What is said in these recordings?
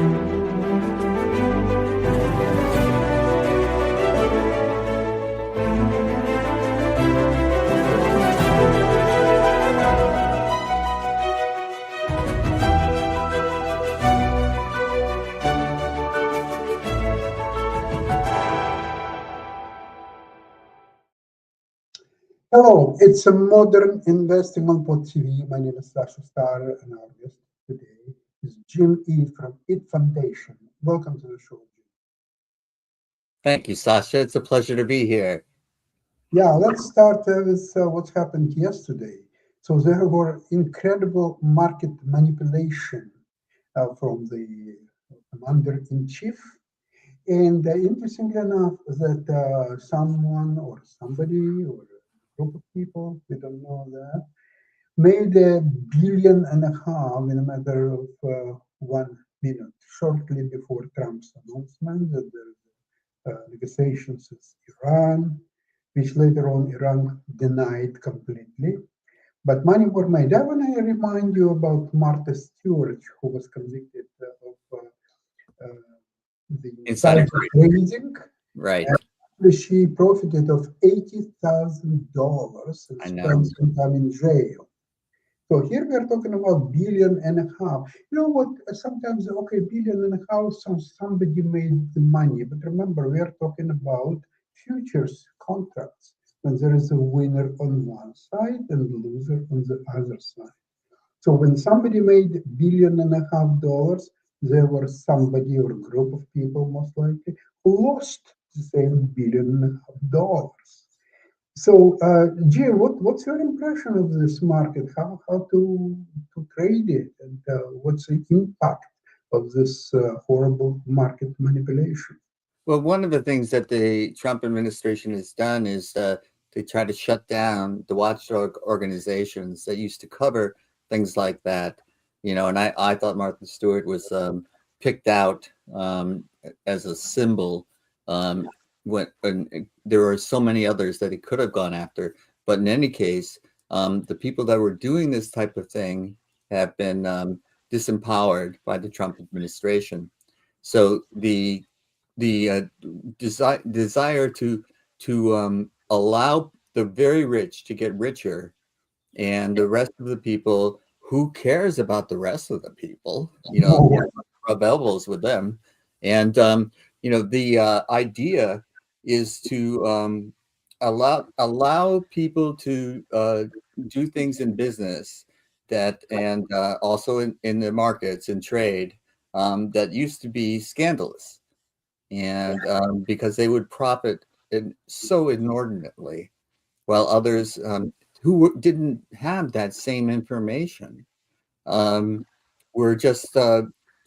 Hello, it's a modern investing on Pod TV. My name is Sasha Star, and our guest today is Jim E. from IT Foundation. Welcome to the show, Jim. Thank you, Sasha. It's a pleasure to be here. Yeah, let's start with what's happened yesterday. So there were incredible market manipulation from the commander-in-chief. And interestingly enough, that someone or somebody or a group of people, we don't know that, made $1.5 billion in a matter of 1 minute, shortly before Trump's announcement that there are negotiations with Iran, which later on Iran denied completely. But money were made. I want to remind you about Martha Stewart, who was convicted of the Insider trading. Right. And she profited of $80,000 and spent some time in jail. So here we are talking about $1.5 billion. You know what? Sometimes, okay, $1.5 billion, somebody made the money. But remember, we are talking about futures contracts when there is a winner on one side and a loser on the other side. So when somebody made $1.5 billion, there was somebody or group of people, most likely, who lost the same $1.5 billion. So, Jim, what's your impression of this market? How to trade it, and what's the impact of this horrible market manipulation? Well, one of the things that the Trump administration has done is they try to shut down the watchdog organizations that used to cover things like that. You know, and I thought Martha Stewart was picked out as a symbol when there were so many others that he could have gone after. But in any case, the people that were doing this type of thing have been disempowered by the Trump administration. So the desire to allow the very rich to get richer, and the rest of the people, who cares about the rest of the people? You know, rub elbows with them. And you know, the idea is to allow people to do things in business that, and also in the markets and trade, that used to be scandalous, and because they would profit so inordinately, while others who didn't have that same information were just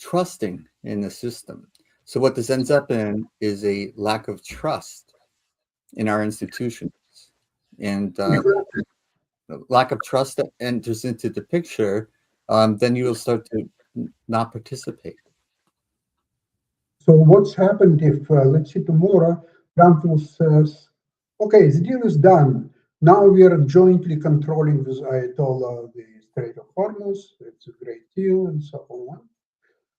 trusting in the system. So what this ends up in is a lack of trust in our institutions, and lack of trust that enters into the picture, then you will start to not participate. So what's happened if, let's say tomorrow, Trump will says, okay, the deal is done. Now we are jointly controlling with Ayatollah the Strait of Hormuz. It's a great deal and so on.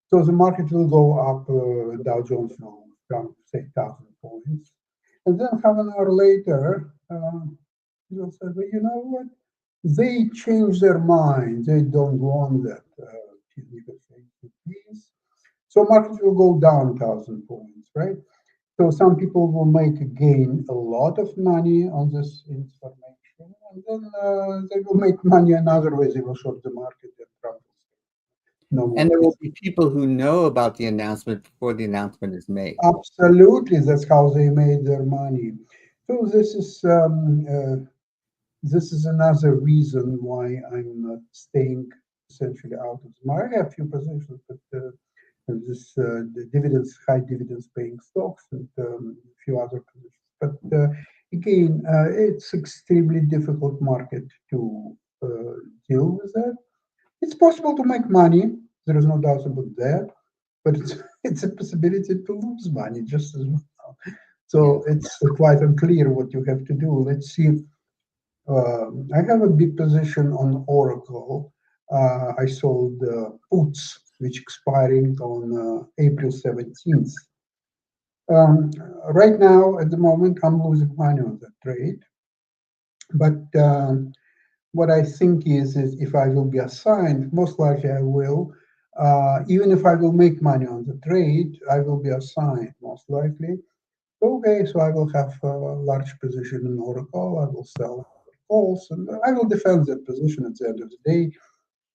So the market will go up, Dow Jones will down, say, 1,000 points. And then half an hour later, you'll say, well, you know what? They change their mind. They don't want that piece. So market will go down 1,000 points, right? So some people will gain a lot of money on this information, and then they will make money another way. They will short the market and Trump. And there will be people who know about the announcement before the announcement is made. Absolutely, that's how they made their money. So this is another reason why I'm not staying essentially out of the market. I have a few positions, but the dividends, high dividends paying stocks, and a few other positions. But again, it's extremely difficult market to deal with that. It's possible to make money. There is no doubt about that. But it's a possibility to lose money just as well. So it's quite unclear what you have to do. Let's see. I have a big position on Oracle. I sold puts which expiring on April 17th. Um, right now, at the moment, I'm losing money on that trade. But what I think is if I will be assigned, most likely I will. Even if I will make money on the trade, I will be assigned most likely. Okay, so I will have a large position in Oracle. I will sell calls, and I will defend that position at the end of the day.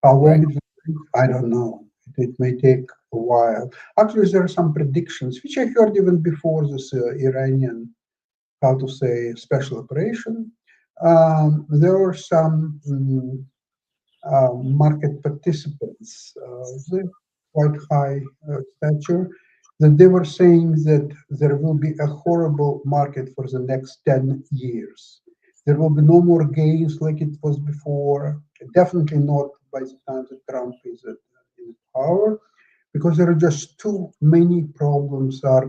How long Right. it will take, I don't know. It may take a while. Actually, there are some predictions, which I heard even before this Iranian, how to say, special operation. There were some market participants, quite high stature, that they were saying that there will be a horrible market for the next 10 years. There will be no more gains like it was before, definitely not by the time that Trump is in power, because there are just too many problems are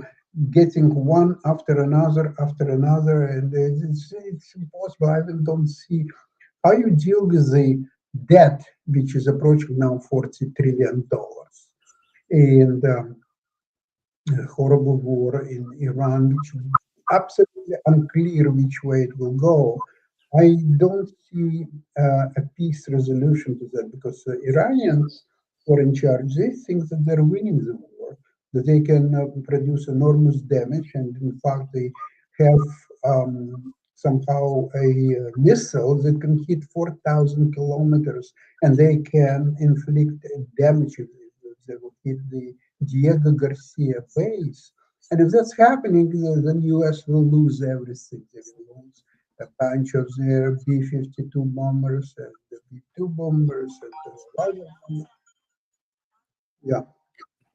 getting one after another, and it's impossible. I even don't see how you deal with the debt, which is approaching now $40 trillion, and a horrible war in Iran, which is absolutely unclear which way it will go. I don't see a peace resolution to that because the Iranians who are in charge, they think that they're winning the war, that they can produce enormous damage, and in fact, they have somehow a missile that can hit 4,000 kilometers and they can inflict damage if they will hit the Diego Garcia base. And if that's happening, then US will lose everything. They will lose a bunch of their B-52 bombers and the B-2 bombers and the larger bombers. Yeah.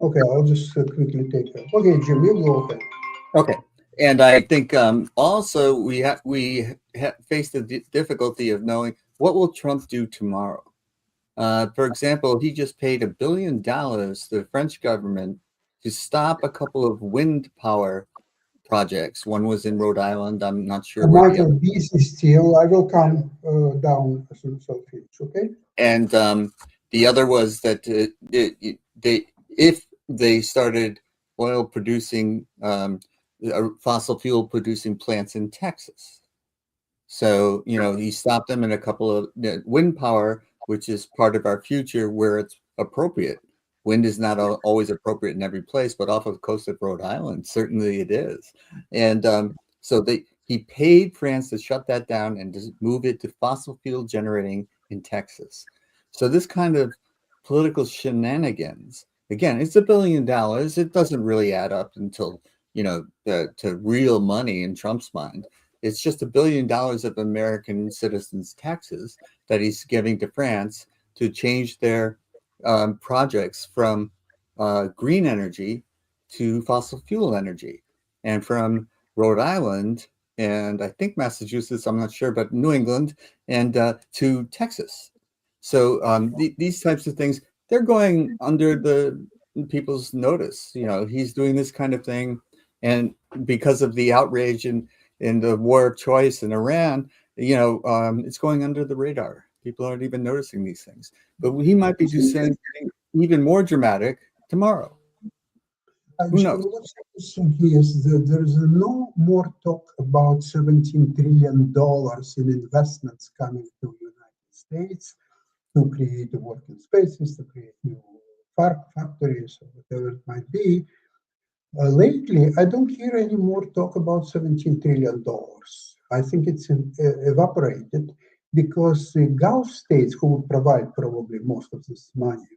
Okay, I'll just quickly take that. Okay, Jim, you go ahead. Okay. And I think also we face the difficulty of knowing what will Trump do tomorrow. For example, he just paid $1 billion to the French government to stop a couple of wind power projects. One was in Rhode Island. I'm not sure where the Michael, other. this is still, I will come down as soon as I finish, okay? And the other was that if they started oil producing, fossil fuel producing plants in Texas. So, he stopped them in a couple of wind power, which is part of our future where it's appropriate. Wind is not always appropriate in every place, but off of the coast of Rhode Island, certainly it is. And so he paid France to shut that down and to move it to fossil fuel generating in Texas. So this kind of political shenanigans, again, it's $1 billion. It doesn't really add up until, to real money in Trump's mind. It's just $1 billion of American citizens' taxes that he's giving to France to change their projects from green energy to fossil fuel energy, and from Rhode Island and I think Massachusetts, I'm not sure, but New England and to Texas. So these types of things, they're going under the people's notice. He's doing this kind of thing, and because of the outrage in the war of choice in Iran, it's going under the radar. People aren't even noticing these things. But he might be doing something even more dramatic tomorrow. Who knows? What's interesting here is that there is no more talk about $17 trillion in investments coming to the United States to create working spaces, to create new factories, or whatever it might be. Lately, I don't hear any more talk about $17 trillion. I think it's evaporated because the Gulf states, who would provide probably most of this money,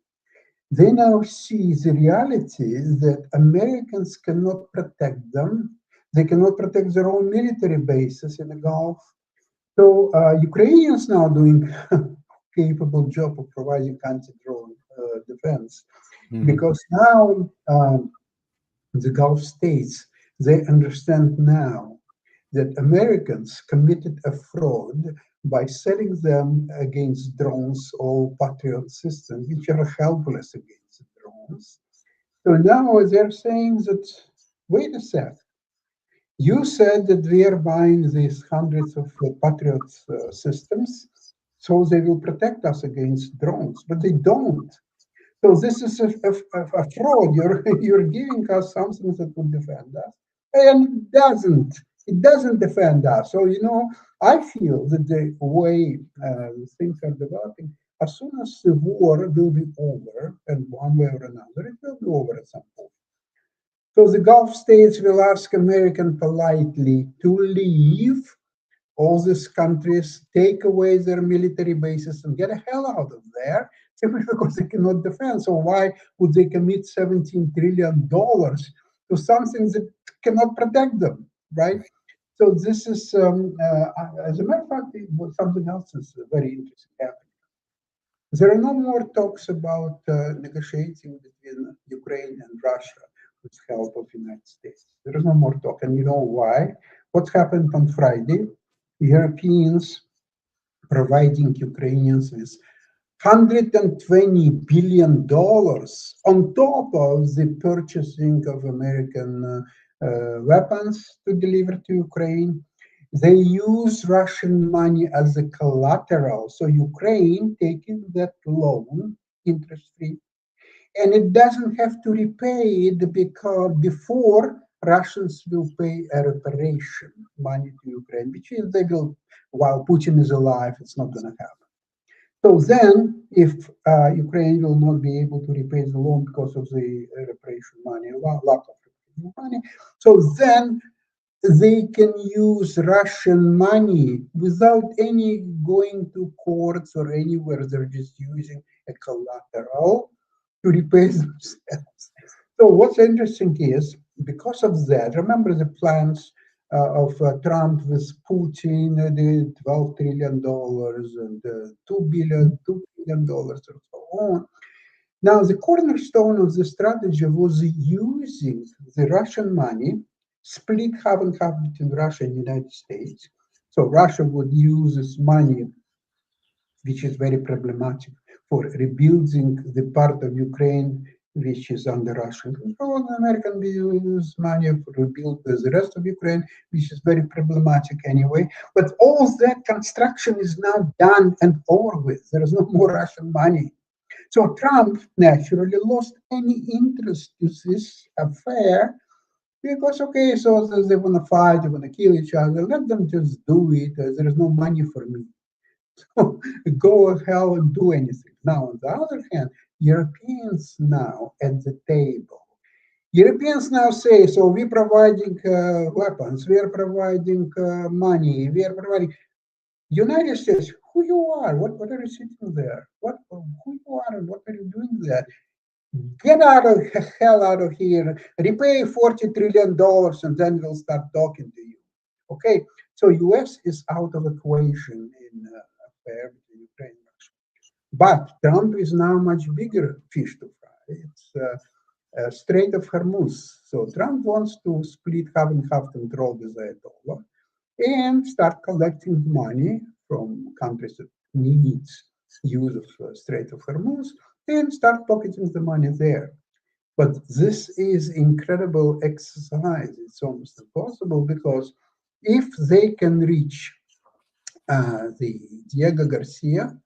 they now see the reality that Americans cannot protect them. They cannot protect their own military bases in the Gulf. So Ukrainians now doing capable job of providing anti-drone defense, because now the Gulf states, they understand now that Americans committed a fraud by selling them against drones or Patriot systems, which are helpless against drones. So now they're saying that, wait a sec, you said that we are buying these hundreds of Patriot systems, so they will protect us against drones, but they don't. So this is a fraud. You're giving us something that would defend us, and it doesn't defend us. So I feel that the way things are developing, as soon as the war will be over, and one way or another, it will be over at some point. So the Gulf states will ask American politely to leave all these countries, take away their military bases and get the hell out of there simply because they cannot defend. So why would they commit $17 trillion to something that cannot protect them, right? So this is, as a matter of fact, something else is very interesting happening. There are no more talks about negotiating between Ukraine and Russia with help of the United States. There is no more talk, and you know why? What happened on Friday? Europeans providing Ukrainians with $120 billion on top of the purchasing of American weapons to deliver to Ukraine. They use Russian money as a collateral. So Ukraine taking that loan interest free, and it doesn't have to repay it because before Russians will pay a reparation money to Ukraine, which is they will, while Putin is alive, it's not going to happen. So then, if Ukraine will not be able to repay the loan because of the reparation money, lack of reparation money, so then they can use Russian money without any going to courts or anywhere. They're just using a collateral to repay themselves. So what's interesting is because of that, remember the plans of Trump with Putin, the $12 trillion and $2 billion and so on. Now, the cornerstone of the strategy was using the Russian money, split half and half between Russia and the United States. So Russia would use this money, which is very problematic, for rebuilding the part of Ukraine which is under Russian control. And American will use money to rebuild the rest of Ukraine, which is very problematic anyway. But all that construction is now done and over with. There is no more Russian money. So Trump naturally lost any interest in this affair because, okay, so they want to fight, they want to kill each other, let them just do it. There is no money for me. So go hell and do anything. Now, on the other hand, Europeans now at the table. Europeans now say, so we're providing weapons, we are providing money, we are providing. United States, who you are? What are you sitting there? Who you are and what are you doing there? Get out of hell out of here. Repay $40 trillion and then we'll start talking to you. Okay, so US is out of equation in affair between Ukraine and Russia. But Trump is now much bigger fish to fry. It's Strait of Hormuz. So Trump wants to split half and half control with the dollar and start collecting money from countries that needs use of Strait of Hormuz and start pocketing the money there. But this is incredible exercise. It's almost impossible because if they can reach the Diego Garcia,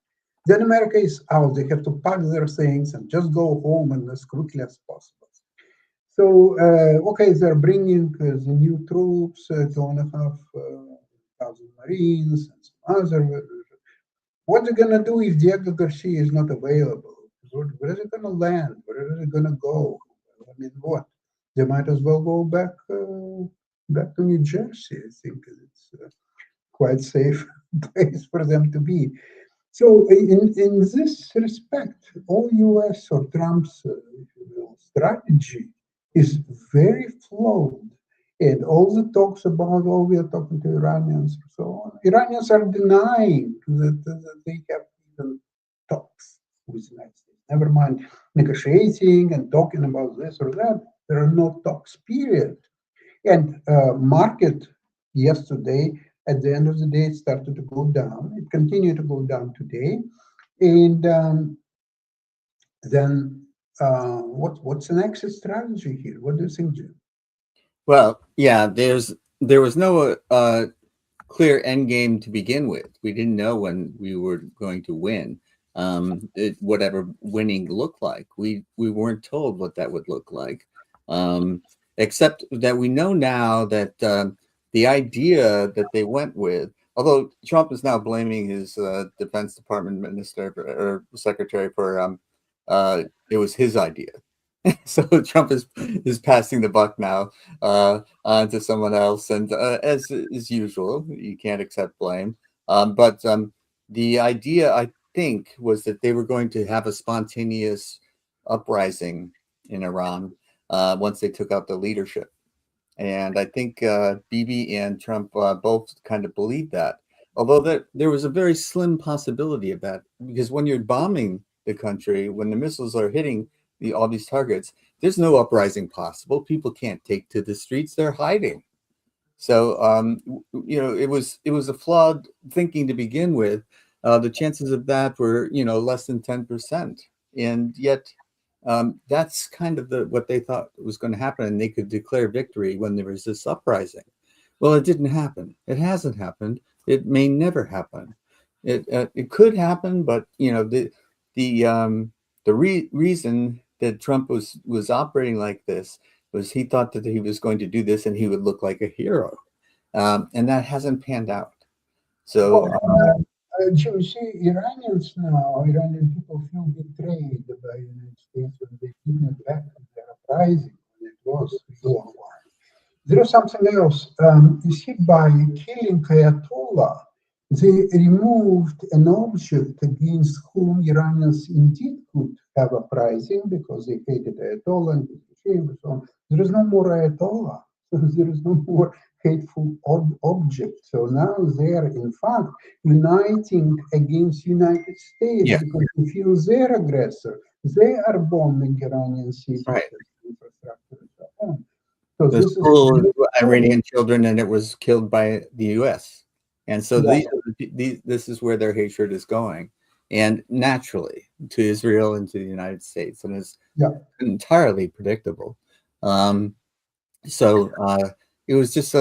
then America is out. They have to pack their things and just go home and as quickly as possible. So, okay, they're bringing the new troops, 2,500 Marines and some other. What are they going to do if Diego Garcia is not available? Where is it going to land? Where is it going to go? I mean, what? They might as well go back to New Jersey. I think it's quite safe place for them to be. So, in this respect, all U.S. or Trump's strategy is very flawed. And all the talks about, oh, we are talking to Iranians and so on. Iranians are denying that they have even talks with the United States. Never mind negotiating and talking about this or that. There are no talks, period. And market yesterday, at the end of the day, it started to go down. It continued to go down today. And then what's the next strategy here? What do you think, Jim? Well, yeah, there was no clear end game to begin with. We didn't know when we were going to win. whatever winning looked like. We weren't told what that would look like, except that we know now that the idea that they went with, although Trump is now blaming his Defense Department minister or secretary for it was his idea. So Trump is passing the buck now on to someone else, and as is usual, you can't accept blame. But the idea, I think, was that they were going to have a spontaneous uprising in Iran once they took out the leadership. And I think Bibi and Trump both kind of believed that, although there was a very slim possibility of that, because when you're bombing the country, when the missiles are hitting all these targets, there's no uprising possible. People can't take to the streets; they're hiding. So it was a flawed thinking to begin with. The chances of that were less than 10%, and yet that's kind of what they thought was going to happen, and they could declare victory when there was this uprising. Well, it didn't happen. It hasn't happened. It may never happen. It could happen, but the reason that Trump was operating like this was he thought that he was going to do this and he would look like a hero, and that hasn't panned out. So. Jim, see, Iranian people feel betrayed by the United States when they didn't back their uprising when it was war. There is something else. You see, by killing Ayatollah, they removed an object against whom Iranians indeed could have uprising because they hated Ayatollah and his regime and so on. There is no more Ayatollah. So there is no more hateful object. So now they are, in fact, uniting against United States because they feel they're aggressor. They are bombing Iranian cities, infrastructure, and so on. So the school Iranian children, and it was killed by the U.S. And so this is where their hatred is going, and naturally to Israel and to the United States, and it's entirely predictable. So it was just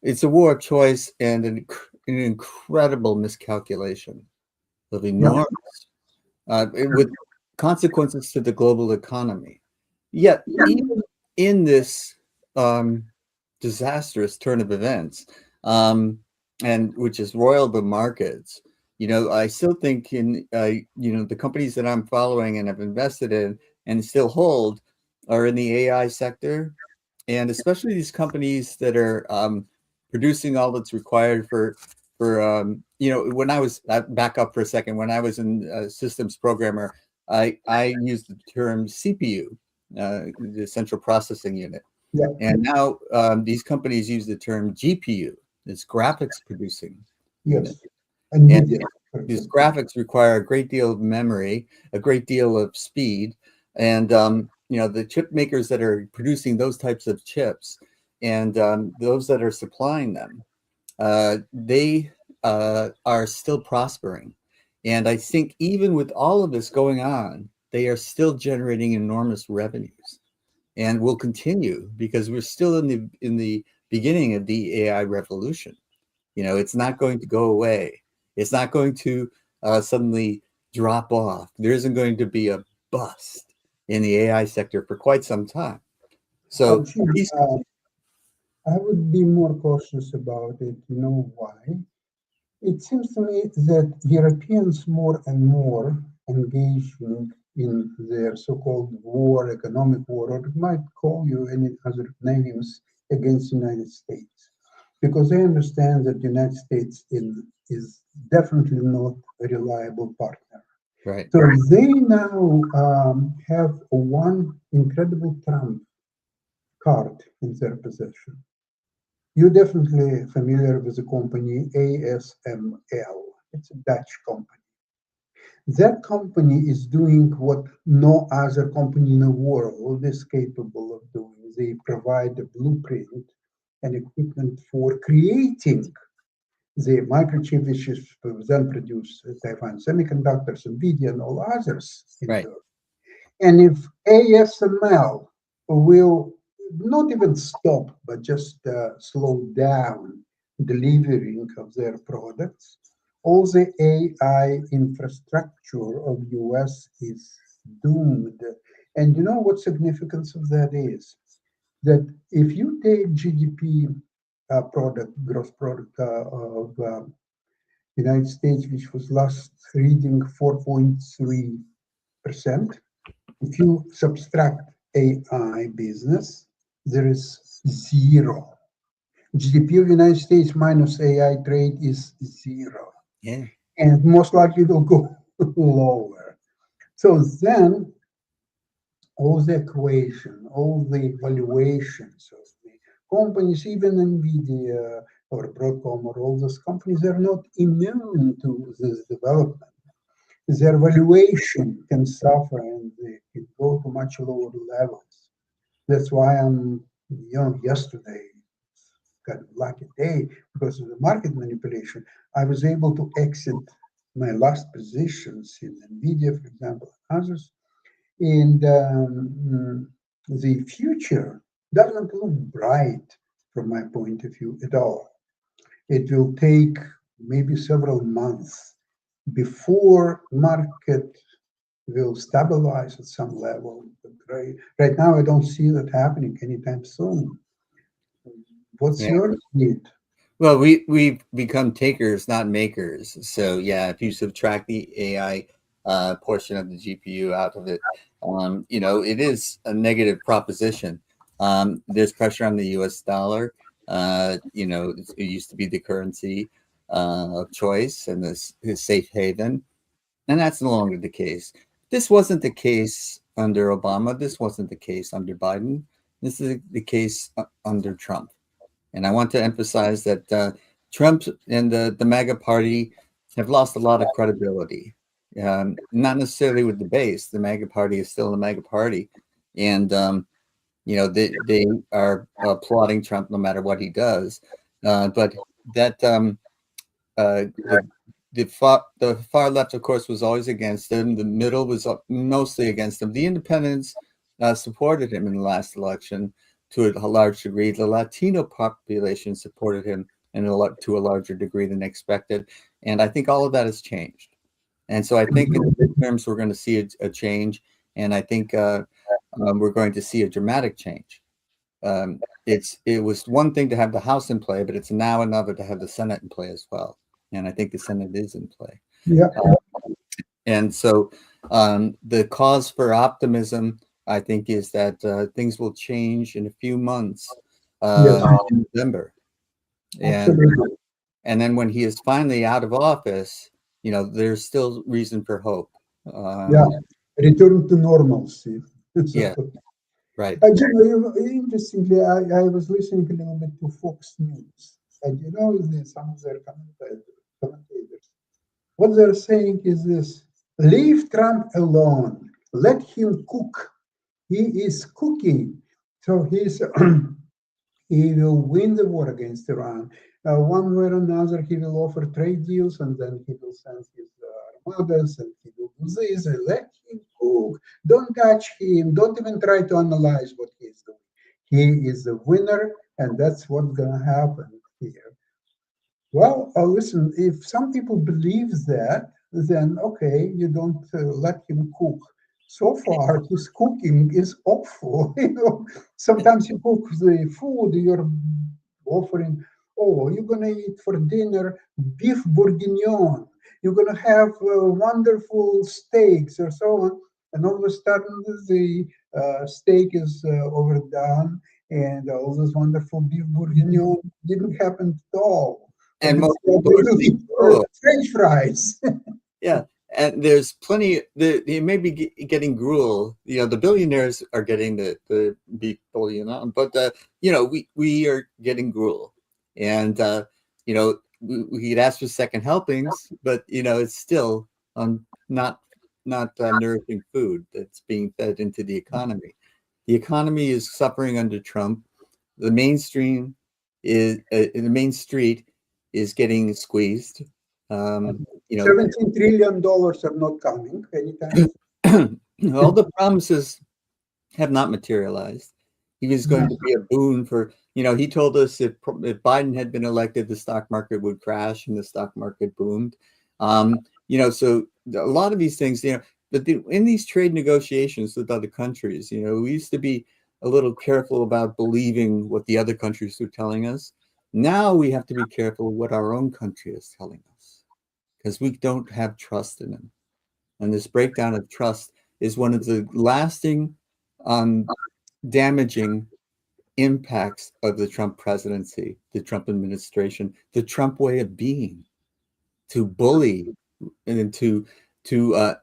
it's a war of choice and an incredible miscalculation of enormous, with consequences to the global economy. Yet, even in this disastrous turn of events, and which has roiled the markets, I still think in the companies that I'm following and have invested in and still hold are in the AI sector, and especially these companies that are producing all that's required for when I was back up for a second, when I was in systems programmer, I used the term CPU, the central processing unit. And now these companies use the term GPU, it's graphics producing. Yes. And these graphics require a great deal of memory, a great deal of speed. And, the chip makers that are producing those types of chips and those that are supplying them, they are still prospering. And I think even with all of this going on, they are still generating enormous revenues, and will continue because we're still in the beginning of the AI revolution. It's not going to go away. It's not going to suddenly drop off. There isn't going to be a bust in the AI sector for quite some time. So I would be more cautious about it. You know why? It seems to me that Europeans more and more engaging in their so-called war, economic war, or might call you any other names, against the United States, because they understand that the United States is definitely not a reliable partner. Right. So they now have one incredible trump card in their possession. You're definitely familiar with the company ASML. It's a Dutch company. That company is doing what no other company in the world is capable of doing. They provide a blueprint and equipment for creating the microchip, which is then produce Taiwan Semiconductors, NVIDIA, and all others. Right. And if ASML will not even stop, but just slow down delivering of their products, all the AI infrastructure of US is doomed. And you know what significance of that is? That if you take GDP gross product of United States, which was last reading 4.3%, if you subtract AI business, there is zero. GDP of United States minus AI trade is zero. Yeah. And most likely will go lower. So then all the equation, all the valuations of the companies, even NVIDIA or Broadcom or all those companies, are not immune to this development. Their valuation can suffer and they can go to much lower levels. That's why yesterday, kind of lucky day, because of the market manipulation, I was able to exit my last positions in NVIDIA, for example, and others. And the future doesn't look bright from my point of view at all. It will take maybe several months before market will stabilize at some level. But right now, I don't see that happening anytime soon. What's Yeah. your need? Well, we've become takers, not makers. So yeah, if you subtract the AI portion of the GPU out of it, it is a negative proposition. There's pressure on the U.S. dollar. It used to be the currency of choice and this safe haven, and that's no longer the case. This wasn't the case under Obama. This wasn't the case under Biden. This is the case under Trump. And I want to emphasize that Trump and the MAGA party have lost a lot of credibility. Not necessarily with the base. The MAGA party is still the MAGA party. And, they are applauding Trump no matter what he does. But that the far left, of course, was always against him. The middle was mostly against him. The independents supported him in the last election to a large degree. The Latino population supported him to a larger degree than expected. And I think all of that has changed. And so I think in the midterms, we're going to see a change. And I think we're going to see a dramatic change. It was one thing to have the House in play, but it's now another to have the Senate in play as well. And I think the Senate is in play. Yeah. And so the cause for optimism, I think, is that things will change in a few months in November. And then when he is finally out of office, there's still reason for hope. Return to normalcy. Yeah, right. Interestingly, I was listening a little bit to Fox News, and some of their commentators, what they're saying is this: leave Trump alone, let him cook. He is cooking, so he will win the war against Iran. One way or another, he will offer trade deals, and then he will send his armadas, and he will do this. And let him cook. Don't touch him. Don't even try to analyze what he's doing. He is the winner, and that's what's going to happen here. Well, listen, if some people believe that, then okay, you don't let him cook. So far, his cooking is awful. Sometimes you cook the food, you're offering, you're going to eat for dinner beef bourguignon. You're going to have wonderful steaks or so on. And all of a sudden, the steak is overdone, and all this wonderful beef bourguignon didn't happen at all. And most French fries. Yeah. And there's plenty. You may be getting gruel. The billionaires are getting the beef bouillon, but we are getting gruel, and we'd ask for second helpings, but it's still not nourishing food that's being fed into the economy. The economy is suffering under Trump. The mainstream is the main street is getting squeezed. $17 trillion are not coming anytime. All the promises have not materialized. He was going to be a boon for He told us if Biden had been elected, the stock market would crash, and the stock market boomed. So a lot of these things, but in these trade negotiations with other countries, we used to be a little careful about believing what the other countries were telling us. Now we have to be careful what our own country is telling us, because we don't have trust in them. And this breakdown of trust is one of the lasting, damaging impacts of the Trump presidency, the Trump administration, the Trump way of being, to bully and to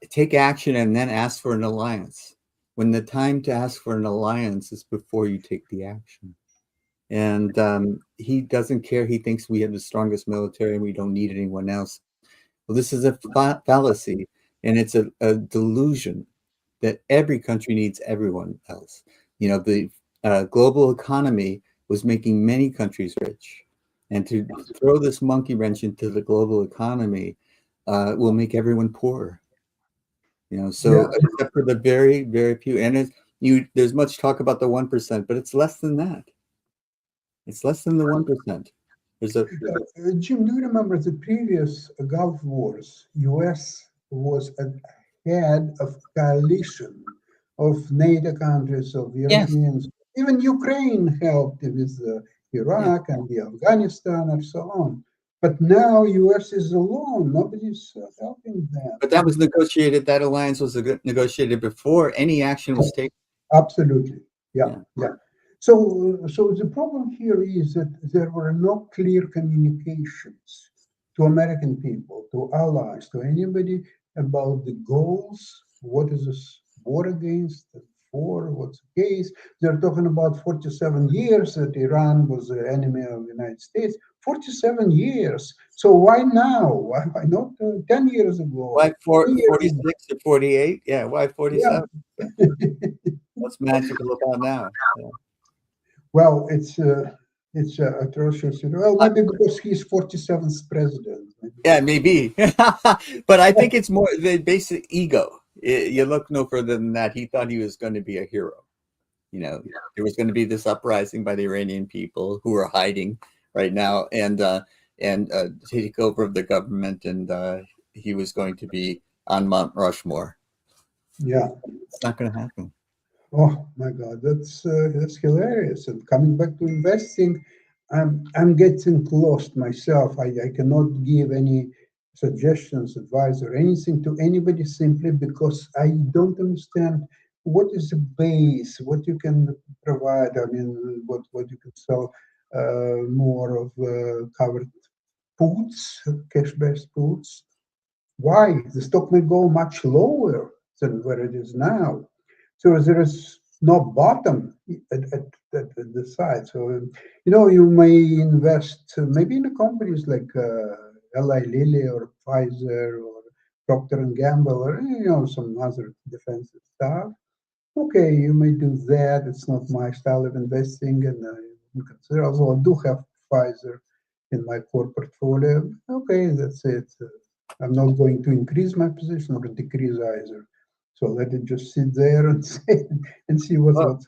take action and then ask for an alliance, when the time to ask for an alliance is before you take the action. And he doesn't care. He thinks we have the strongest military and we don't need anyone else. Well, this is a fallacy, and it's a delusion that every country needs everyone else. The global economy was making many countries rich, and to throw this monkey wrench into the global economy will make everyone poorer. Except for the very, very few. And there's much talk about the 1%, but it's less than that. It's less than the 1%. Jim, do you remember the previous Gulf Wars? U.S. was head of coalition of NATO countries, of Europeans. Yes. Even Ukraine helped with Iraq and the Afghanistan and so on. But now U.S. is alone. Nobody's helping them. But that was negotiated. That alliance was negotiated before any action was taken. Absolutely. Yeah. So the problem here is that there were no clear communications to American people, to allies, to anybody about the goals. What is this war against? For what's the case? They're talking about 47 years that Iran was the enemy of the United States. 47 years. So why now? Why not 10 years ago? Why 46 or 48? Yeah, why 47? Yeah. What's magical about now? Yeah. Well, it's atrocious. Well, maybe because he's 47th president. Yeah, maybe. But I think it's more the basic ego. You look no further than that. He thought he was going to be a hero. There was going to be this uprising by the Iranian people who are hiding right now and take over of the government, and he was going to be on Mount Rushmore. Yeah, it's not going to happen. Oh my God, that's hilarious. And coming back to investing, I'm getting lost myself. I cannot give any suggestions, advice, or anything to anybody simply because I don't understand what is the base, what you can provide. I mean, what you can sell more of covered puts, cash-based puts. Why? The stock may go much lower than where it is now. So there is no bottom at the side. So, you may invest maybe in companies like Eli Lilly or Pfizer or Procter & Gamble or, some other defensive stuff. Okay, you may do that. It's not my style of investing. And you consider, although I do have Pfizer in my core portfolio. Okay, that's it. I'm not going to increase my position or decrease either. So let it just sit there and see what's happening.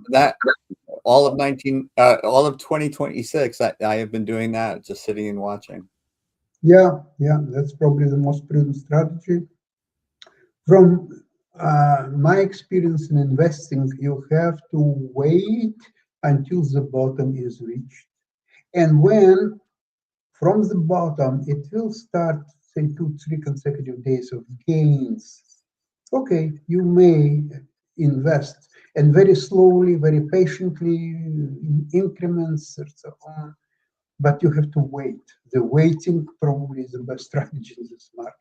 That all of 2026, I have been doing that, just sitting and watching. Yeah, that's probably the most prudent strategy. From my experience in investing, you have to wait until the bottom is reached, and when from the bottom it will start, say 2-3 consecutive days of gains. Okay, you may invest, and very slowly, very patiently, in increments and so on. But you have to wait. The waiting probably is the best strategy in this market.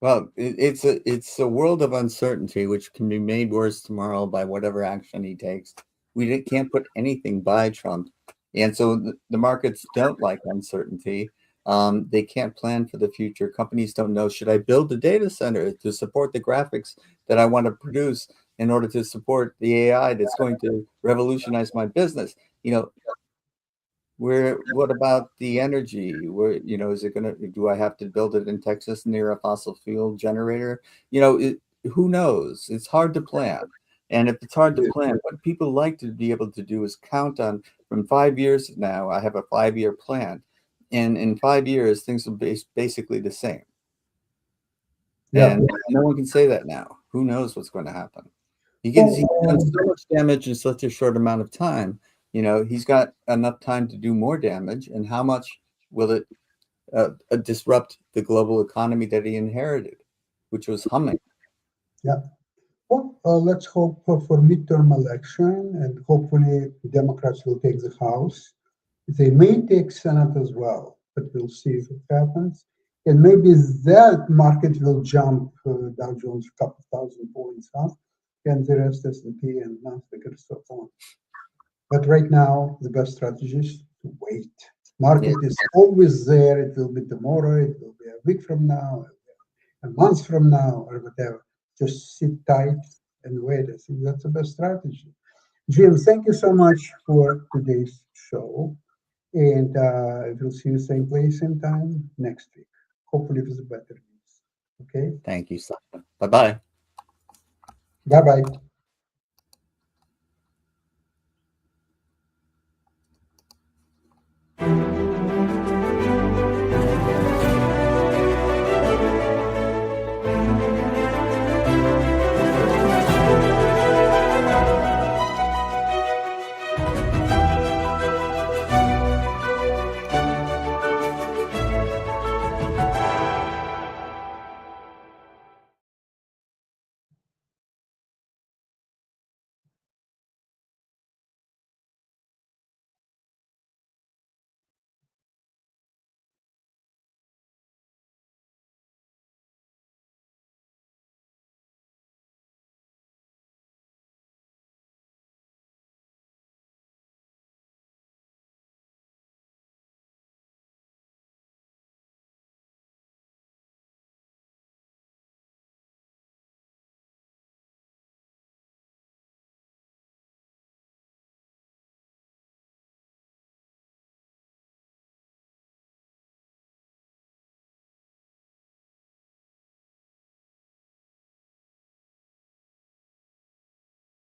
Well, it's a world of uncertainty, which can be made worse tomorrow by whatever action he takes. We can't put anything by Trump, and so the markets don't like uncertainty. They can't plan for the future. Companies don't know, should I build a data center to support the graphics that I want to produce in order to support the AI that's going to revolutionize my business? What about the energy? Is it do I have to build it in Texas near a fossil fuel generator? Who knows? It's hard to plan. And if it's hard to Yes. plan, what people like to be able to do is count on from 5 years now, I have a 5-year plan. And in 5 years, things will be basically the same. Yeah. And no one can say that now. Who knows what's going to happen? He's done so much damage in such a short amount of time. You know, he's got enough time to do more damage. And how much will it disrupt the global economy that he inherited, which was humming? Yeah. Well, let's hope for midterm election, and hopefully Democrats will take the House. They may take Senate as well, but we'll see if it happens. And maybe that market will jump Dow Jones a couple thousand points up, and the rest S&P and Nasdaq and so on. But right now, the best strategy is to wait. Market is always there. It will be tomorrow. It will be a week from now, a month from now, or whatever. Just sit tight and wait. I think that's the best strategy. Jim, thank you so much for today's show. And we'll see you same place, same time next week. Hopefully with better news. Okay? Thank you, Simon. Bye-bye. Bye-bye.